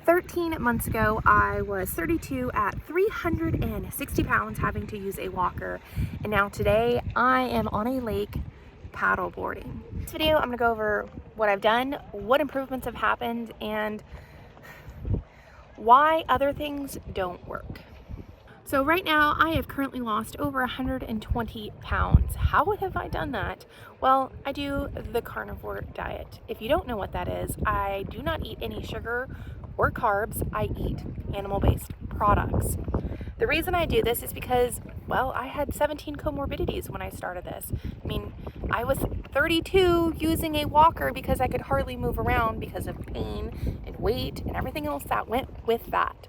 13 months ago, I was 32 at 360 pounds, having to use a walker. And now today, I am on a lake paddle boarding. In this video, I'm gonna go over what I've done, what improvements have happened, and why other things don't work. So right now, I have currently lost over 120 pounds. How have I done that? Well, I do the carnivore diet. If you don't know what that is, I do not eat any sugar or carbs. I eat animal-based products. The reason I do this is because, well, I had 17 comorbidities when I started this. I mean, I was 32 using a walker because I could hardly move around because of pain and weight and everything else that went with that.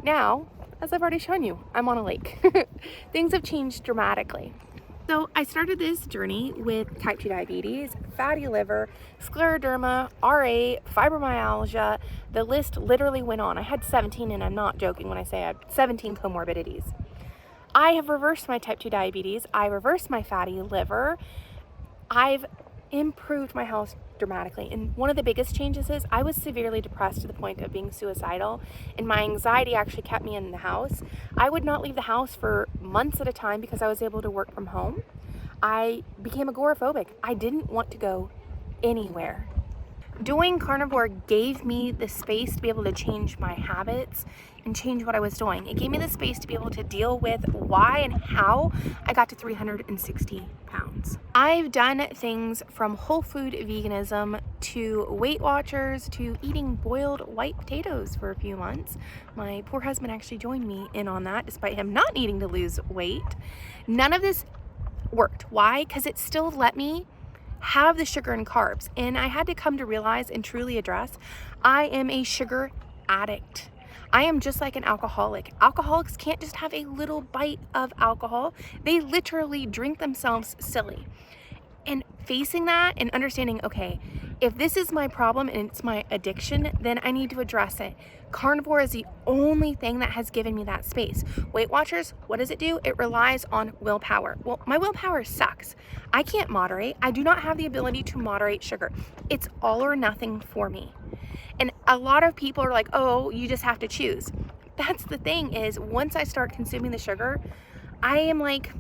Now, as I've already shown you, I'm on a lake. Things have changed dramatically. So I started this journey with type 2 diabetes, fatty liver, scleroderma, RA, fibromyalgia. The list literally went on. I had 17, and I'm not joking when I say I had 17 comorbidities. I have reversed my type 2 diabetes. I reversed my fatty liver. I've improved my health dramatically. And one of the biggest changes is I was severely depressed to the point of being suicidal, and my anxiety actually kept me in the house. I would not leave the house for months at a time because I was able to work from home. I became agoraphobic. I didn't want to go anywhere. Doing carnivore gave me the space to be able to change my habits and change what I was doing. It gave me the space to be able to deal with why and how I got to 360 pounds. I've done things from whole food veganism to Weight Watchers to eating boiled white potatoes for a few months. My poor husband actually joined me in on that despite him not needing to lose weight. None of this worked. Why? Because it still let me have the sugar and carbs. And I had to come to realize and truly address, I am a sugar addict. I am just like an alcoholic. Alcoholics can't just have a little bite of alcohol. They literally drink themselves silly. And facing that and understanding, okay, if this is my problem and it's my addiction, then I need to address it. Carnivore is the only thing that has given me that space. Weight Watchers, what does it do? It relies on willpower. Well, my willpower sucks. I can't moderate. I do not have the ability to moderate sugar. It's all or nothing for me. And a lot of people are like, oh, you just have to choose. That's the thing is, once I start consuming the sugar, I'm like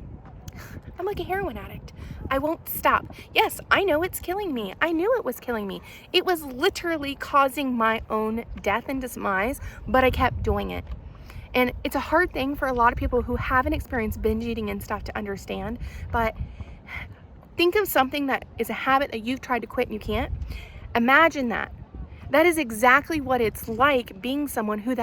a heroin addict. I won't stop. Yes, I know it's killing me. I knew it was killing me. It was literally causing my own death and demise, but I kept doing it. And it's a hard thing for a lot of people who haven't experienced binge eating and stuff to understand, but think of something that is a habit that you've tried to quit and you can't. Imagine that. That is exactly what it's like being someone who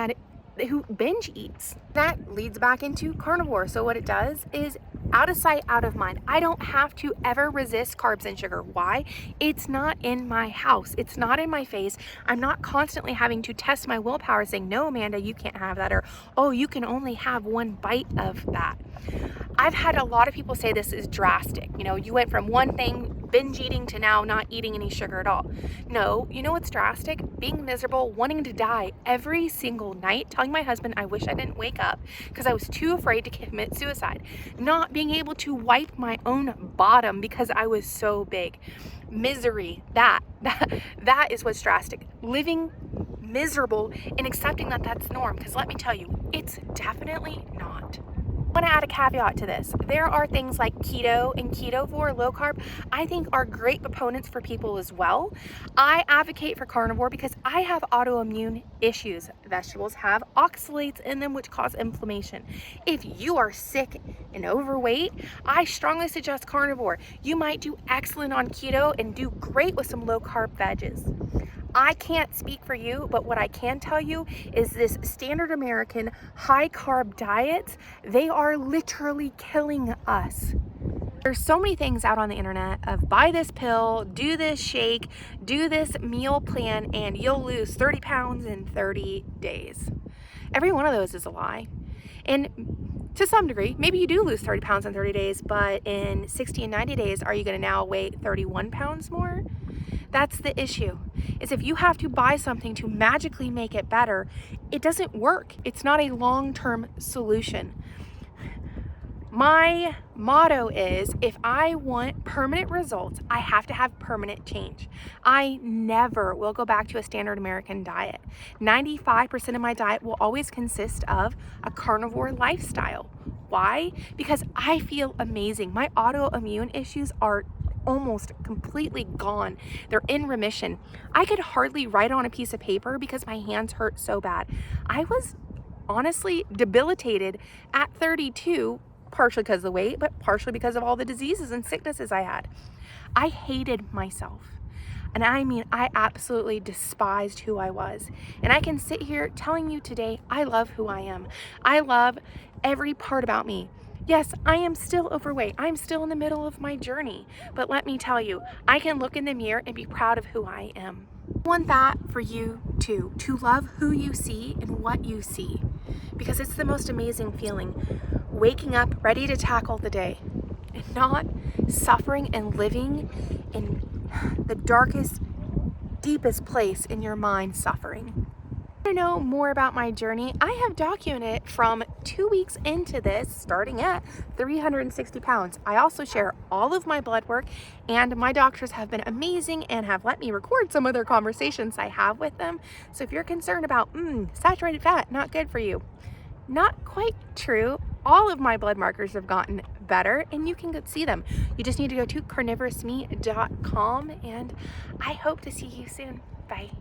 binge eats. That leads back into carnivore. So what it does is out of sight, out of mind. I don't have to ever resist carbs and sugar. Why? It's not in my house. It's not in my face. I'm not constantly having to test my willpower saying, no, Amanda, you can't have that, or, oh, you can only have one bite of that. I've had a lot of people say this is drastic. You know, you went from one thing, binge eating, to now not eating any sugar at all. No, you know what's drastic? Being miserable, wanting to die every single night, telling my husband I wish I didn't wake up because I was too afraid to commit suicide. Not being able to wipe my own bottom because I was so big. Misery, that is what's drastic. Living miserable and accepting that that's norm, because let me tell you, it's definitely not. I want to add a caveat to this. There are things like keto and ketovore, low carb, I think are great proponents for people as well. I advocate for carnivore because I have autoimmune issues. Vegetables have oxalates in them which cause inflammation. If you are sick and overweight, I strongly suggest carnivore. You might do excellent on keto and do great with some low carb veggies. I can't speak for you, but what I can tell you is this standard American high carb diets, they are literally killing us. There's so many things out on the internet of buy this pill, do this shake, do this meal plan, and you'll lose 30 pounds in 30 days. Every one of those is a lie. And to some degree, maybe you do lose 30 pounds in 30 days, but in 60 and 90 days, are you going to now weigh 31 pounds more? That's the issue, is if you have to buy something to magically make it better, it doesn't work. It's not a long-term solution. My motto is, if I want permanent results, I have to have permanent change. I never will go back to a standard American diet. 95% of my diet will always consist of a carnivore lifestyle. Why? Because I feel amazing. My autoimmune issues are almost completely gone. They're in remission. I could hardly write on a piece of paper because my hands hurt so bad. I was honestly debilitated at 32, partially because of the weight, but partially because of all the diseases and sicknesses I had. I hated myself. And I mean, I absolutely despised who I was. And I can sit here telling you today, I love who I am. I love every part about me. Yes, I am still overweight. I'm still in the middle of my journey. But let me tell you, I can look in the mirror and be proud of who I am. I want that for you too, to love who you see and what you see. Because it's the most amazing feeling, waking up ready to tackle the day and not suffering and living in the darkest, deepest place in your mind, suffering. To know more about my journey, I have documented it from 2 weeks into this, starting at 360 pounds. I also share all of my blood work, and my doctors have been amazing and have let me record some of their conversations I have with them. So if you're concerned about saturated fat, not good for you, not quite true. All of my blood markers have gotten better, and you can go see them. You just need to go to carnivoresme.com, and I hope to see you soon. Bye.